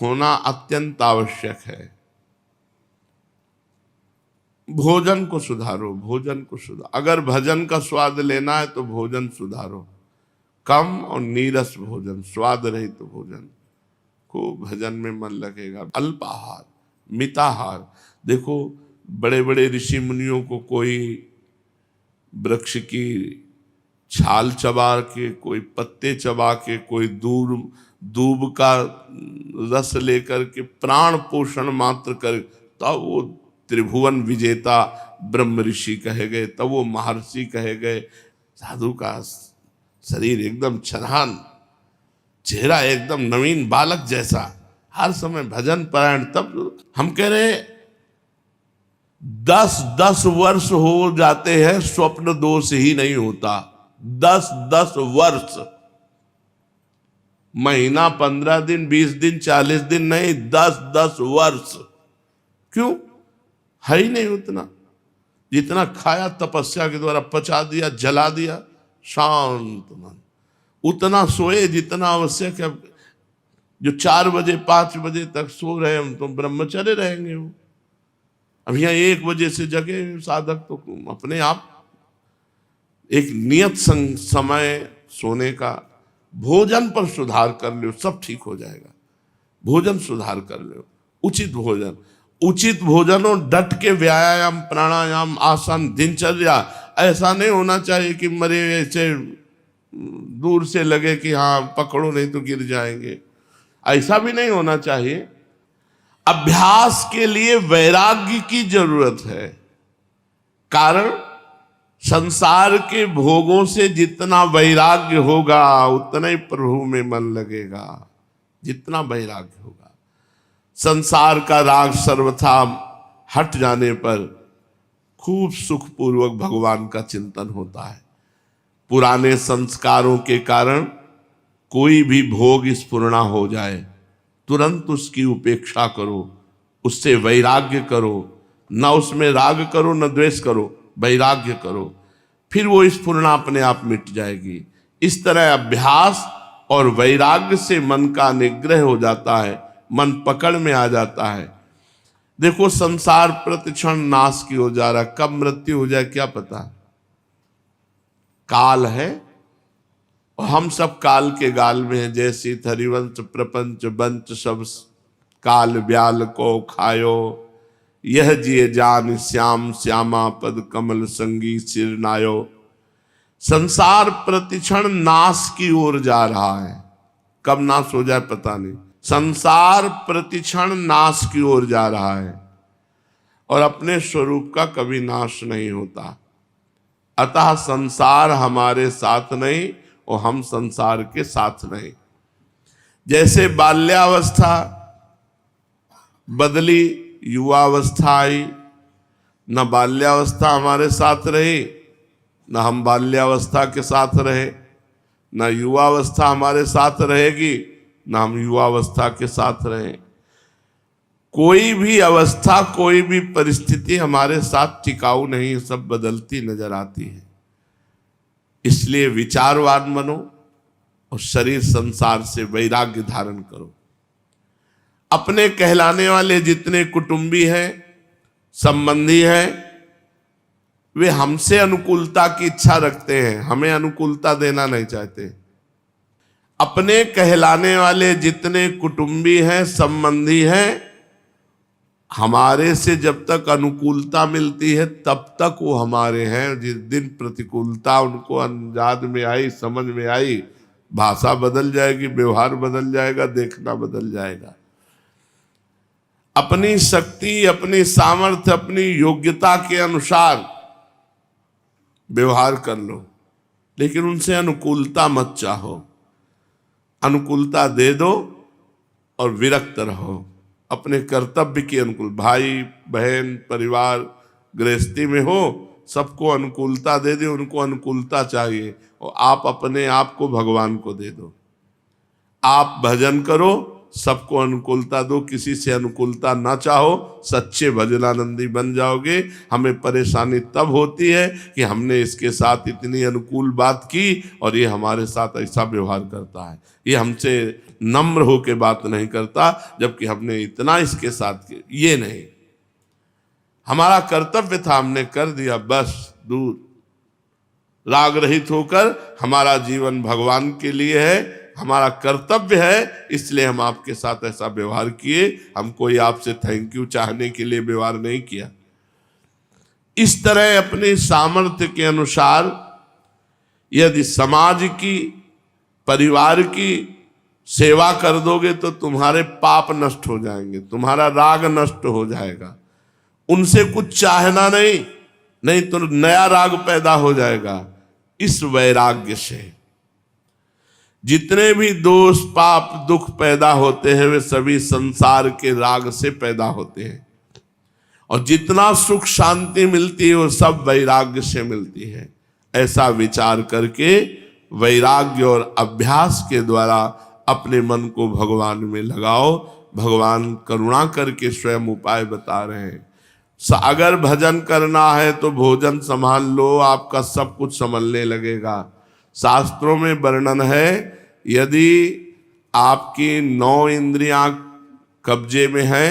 होना अत्यंत आवश्यक है। भोजन को सुधारो, भोजन को सुधारो। अगर भजन का स्वाद लेना है तो भोजन सुधारो, कम और नीरस भोजन, स्वाद रहित तो भोजन को, भजन में मन लगेगा। अल्पाहार, मिताहार। देखो बड़े बड़े ऋषि मुनियों को कोई वृक्ष की छाल चबा के, कोई पत्ते चबा के, कोई दूब का रस लेकर के प्राण पोषण मात्र कर, तब वो त्रिभुवन विजेता ब्रह्म ऋषि कहे गए, तब वो महर्षि कहे गए। साधु का शरीर एकदम छरहान, चेहरा एकदम नवीन बालक जैसा, हर समय भजन परायण। तब हम कह रहे 10-10 वर्ष हो जाते हैं, स्वप्न दोष ही नहीं होता। 10-10 वर्ष, महीना, 15 दिन, 20 दिन, 40 दिन नहीं, 10-10 वर्ष। क्यों? है ही नहीं उतना, जितना खाया तपस्या के द्वारा पचा दिया, जला दिया, शांत मन। उतना सोए जितना आवश्यक है। जो 4 बजे 5 बजे तक सो रहे हम तो ब्रह्मचर्य रहेंगे। वो अब यहाँ 1 बजे से जगे साधक तो अपने आप एक नियत समय सोने का। भोजन पर सुधार कर लो, सब ठीक हो जाएगा। भोजन सुधार कर लो, उचित भोजन, उचित भोजन और डट के व्यायाम, प्राणायाम, आसन, दिनचर्या। ऐसा नहीं होना चाहिए कि मरे ऐसे दूर से लगे कि हाँ पकड़ो नहीं तो गिर जाएंगे, ऐसा भी नहीं होना चाहिए। अभ्यास के लिए वैराग्य की जरूरत है। कारण संसार के भोगों से जितना वैराग्य होगा उतना ही प्रभु में मन लगेगा। जितना वैराग्य होगा, संसार का राग सर्वथा हट जाने पर खूब सुखपूर्वक भगवान का चिंतन होता है। पुराने संस्कारों के कारण कोई भी भोग स्फुरना हो जाए, तुरंत उसकी उपेक्षा करो, उससे वैराग्य करो, न उसमें राग करो न द्वेष करो, वैराग्य करो, फिर वो स्फुरना अपने आप मिट जाएगी। इस तरह अभ्यास और वैराग्य से मन का निग्रह हो जाता है, मन पकड़ में आ जाता है। देखो संसार प्रतिक्षण नाश की हो जा रहा, कब मृत्यु हो जाए क्या पता, काल है और हम सब काल के गाल में हैं। जैसी हरिवंश प्रपंच बंच सब काल ब्याल को खायो, यह जिए जान श्याम श्यामा पद कमल संगी सिर नायो। संसार प्रतिक्षण नाश की ओर जा रहा है, कब नाश हो जाए पता नहीं। संसार प्रतिक्षण नाश की ओर जा रहा है और अपने स्वरूप का कभी नाश नहीं होता। अतः संसार हमारे साथ नहीं और हम संसार के साथ नहीं। जैसे बाल्यावस्था बदली, युवावस्था आई, न बाल्यावस्था हमारे साथ रही न हम बाल्यावस्था के साथ रहे, न युवावस्था हमारे साथ रहेगी न हम युवावस्था के साथ रहें। कोई भी अवस्था कोई भी परिस्थिति हमारे साथ टिकाऊ नहीं, सब बदलती नजर आती है। इसलिए विचारवान बनो और शरीर संसार से वैराग्य धारण करो। अपने कहलाने वाले जितने कुटुंबी हैं, संबंधी हैं, वे हमसे अनुकूलता की इच्छा रखते हैं, हमें अनुकूलता देना नहीं चाहते। अपने कहलाने वाले जितने कुटुंबी हैं, संबंधी हैं, हमारे से जब तक अनुकूलता मिलती है तब तक वो हमारे हैं। जिस दिन प्रतिकूलता उनको अंदाज में आई, समझ में आई, भाषा बदल जाएगी, व्यवहार बदल जाएगा, देखना बदल जाएगा। अपनी शक्ति, अपनी सामर्थ्य, अपनी योग्यता के अनुसार व्यवहार कर लो, लेकिन उनसे अनुकूलता मत चाहो। अनुकूलता दे दो और विरक्त रहो। अपने कर्तव्य के अनुकूल, भाई बहन परिवार गृहस्थी में हो, सबको अनुकूलता दे दे, उनको अनुकूलता चाहिए और आप अपने आप को भगवान को दे दो। आप भजन करो, सबको अनुकूलता दो, किसी से अनुकूलता ना चाहो, सच्चे भजनानंदी बन जाओगे। हमें परेशानी तब होती है कि हमने इसके साथ इतनी अनुकूल बात की और ये हमारे साथ ऐसा व्यवहार करता है, ये हमसे नम्र होकर बात नहीं करता, जबकि हमने इतना इसके साथ किया। ये नहीं, हमारा कर्तव्य था, हमने कर दिया, बस दूर। राग रहित होकर हमारा जीवन भगवान के लिए है, हमारा कर्तव्य है, इसलिए हम आपके साथ ऐसा व्यवहार किए। हम कोई आपसे थैंक यू चाहने के लिए व्यवहार नहीं किया। इस तरह अपने सामर्थ्य के अनुसार यदि समाज की, परिवार की सेवा कर दोगे तो तुम्हारे पाप नष्ट हो जाएंगे, तुम्हारा राग नष्ट हो जाएगा। उनसे कुछ चाहना नहीं, नहीं तो नया राग पैदा हो जाएगा। इस वैराग्य से जितने भी दोष पाप दुख पैदा होते हैं वे सभी संसार के राग से पैदा होते हैं, और जितना सुख शांति मिलती है वो सब वैराग्य से मिलती है। ऐसा विचार करके वैराग्य और अभ्यास के द्वारा अपने मन को भगवान में लगाओ। भगवान करुणा करके स्वयं उपाय बता रहे हैं। अगर भजन करना है तो भोजन संभाल लो, आपका सब कुछ संभलने लगेगा। शास्त्रों में वर्णन है, यदि आपकी 9 इंद्रियां कब्जे में हैं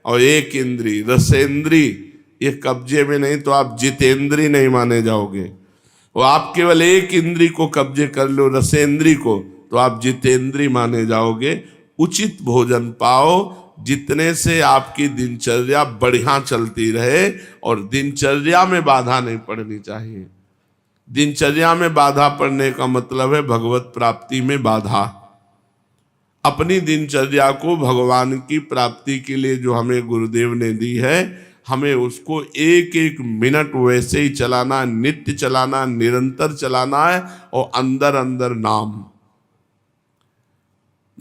और 1 इंद्री रसेंद्री ये कब्जे में नहीं, तो आप जितेंद्री नहीं माने जाओगे। वो आप केवल 1 इंद्री को कब्जे कर लो, रसेंद्री को, तो आप जितेंद्री माने जाओगे। उचित भोजन पाओ, जितने से आपकी दिनचर्या बढ़िया चलती रहे, और दिनचर्या में बाधा नहीं पड़नी चाहिए। दिनचर्या में बाधा पड़ने का मतलब है भगवत प्राप्ति में बाधा। अपनी दिनचर्या को भगवान की प्राप्ति के लिए जो हमें गुरुदेव ने दी है, हमें उसको 1-1 मिनट वैसे ही चलाना, नित्य चलाना, निरंतर चलाना है। और अंदर अंदर नाम,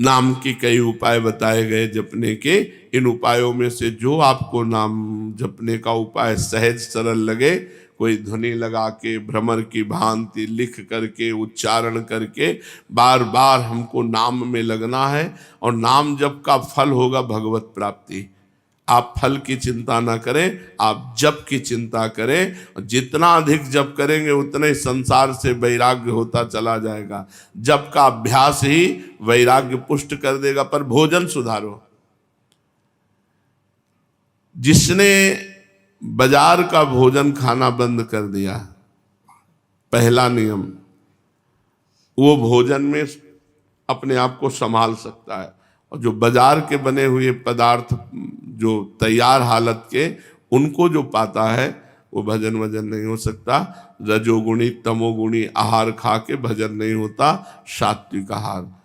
नाम के कई उपाय बताए गए जपने के। इन उपायों में से जो आपको नाम जपने का उपाय सहज सरल लगे, कोई ध्वनि लगा के, भ्रमर की भांति लिख करके, उच्चारण करके बार बार हमको नाम में लगना है। और नाम जप का फल होगा भगवत प्राप्ति। आप फल की चिंता ना करें, आप जप की चिंता करें। जितना अधिक जप करेंगे उतना ही संसार से वैराग्य होता चला जाएगा। जप का अभ्यास ही वैराग्य पुष्ट कर देगा। पर भोजन सुधारो। जिसने बाजार का भोजन खाना बंद कर दिया, पहला नियम, वो भोजन में अपने आप को संभाल सकता है। और जो बाजार के बने हुए पदार्थ, जो तैयार हालत के, उनको जो पाता है वो भजन वजन नहीं हो सकता। रजोगुणी तमोगुणी आहार खा के भजन नहीं होता। सात्विक आहार,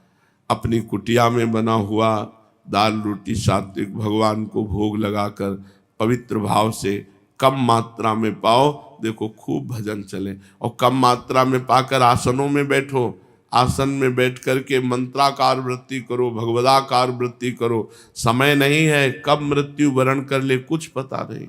अपनी कुटिया में बना हुआ दाल रोटी सात्विक भगवान को भोग लगाकर पवित्र भाव से कम मात्रा में पाओ। देखो खूब भजन चले। और कम मात्रा में पाकर आसनों में बैठो। आसन में बैठ करके मंत्राकार वृत्ति करो, भगवदाकार वृत्ति करो। समय नहीं है, कब मृत्यु वरण कर ले कुछ पता नहीं।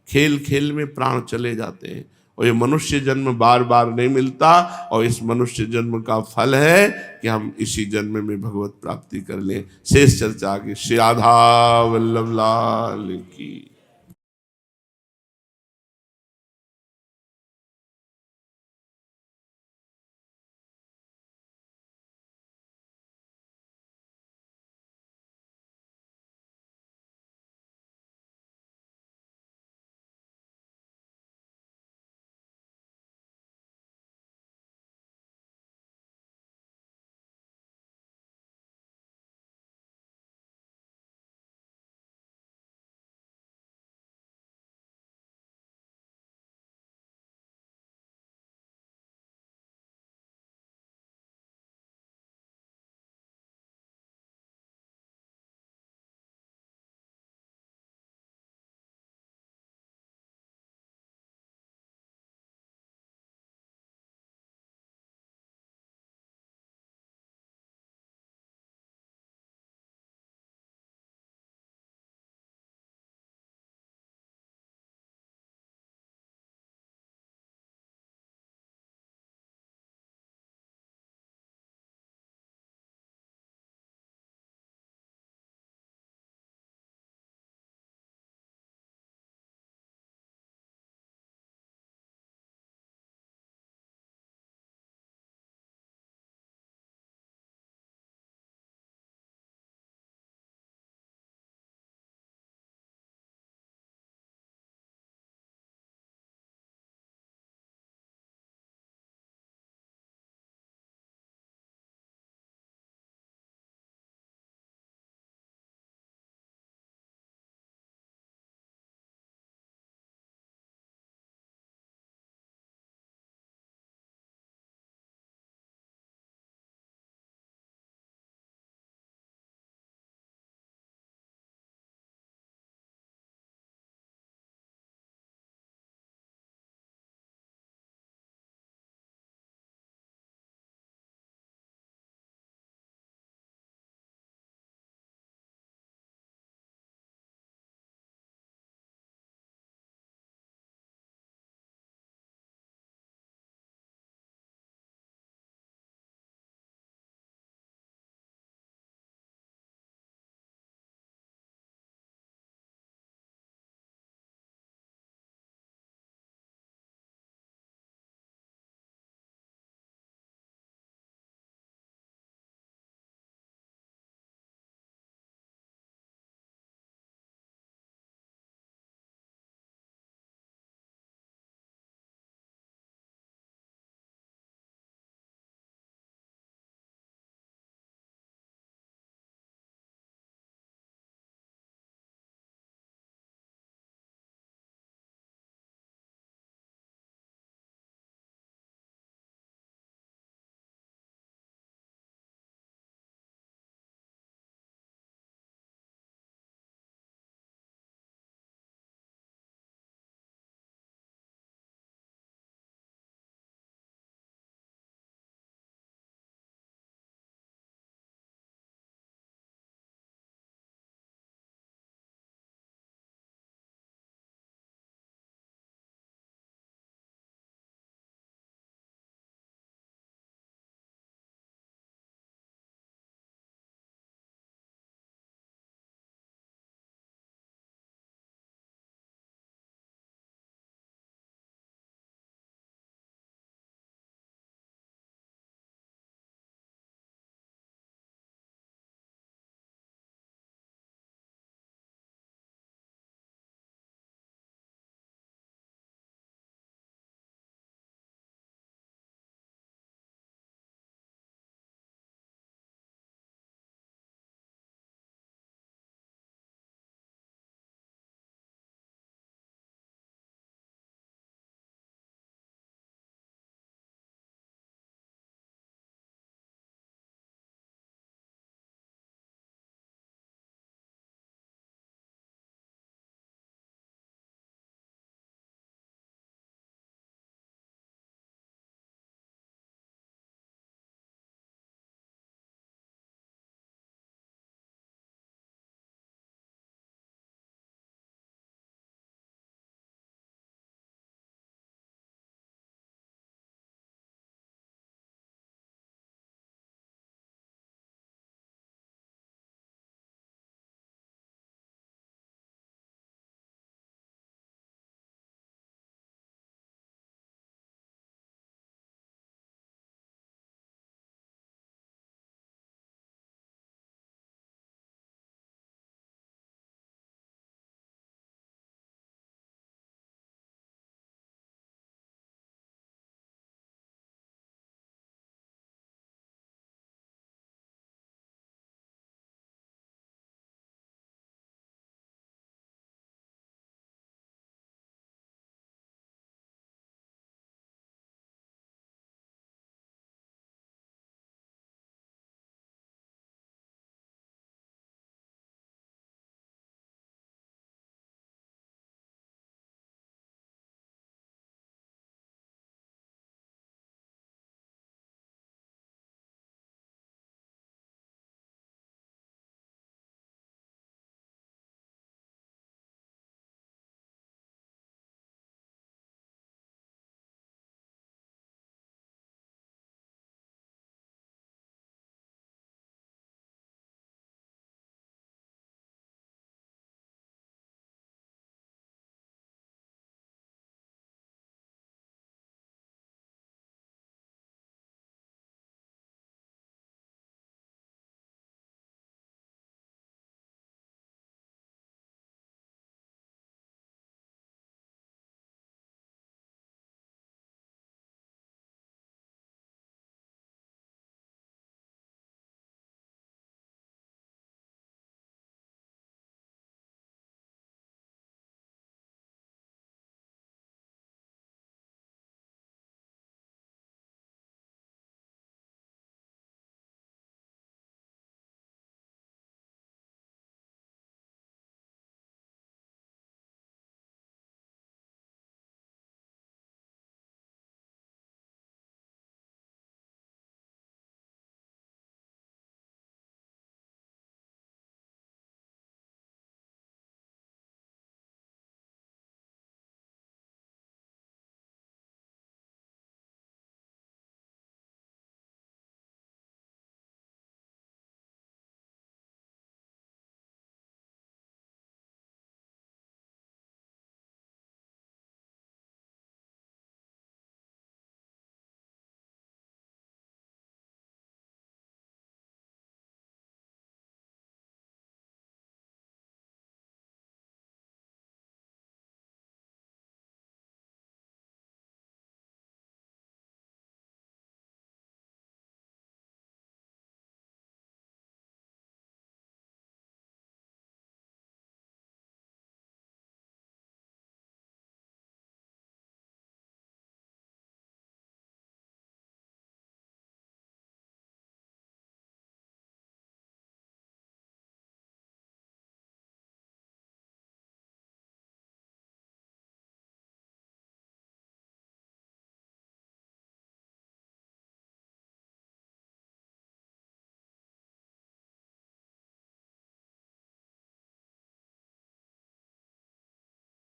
खेल खेल में प्राण चले जाते हैं। और ये मनुष्य जन्म बार बार नहीं मिलता। और इस मनुष्य जन्म का फल है कि हम इसी जन्म में भगवत प्राप्ति कर लें। शेष चर्चा आगे। श्री राधा वल्लभ लाल की।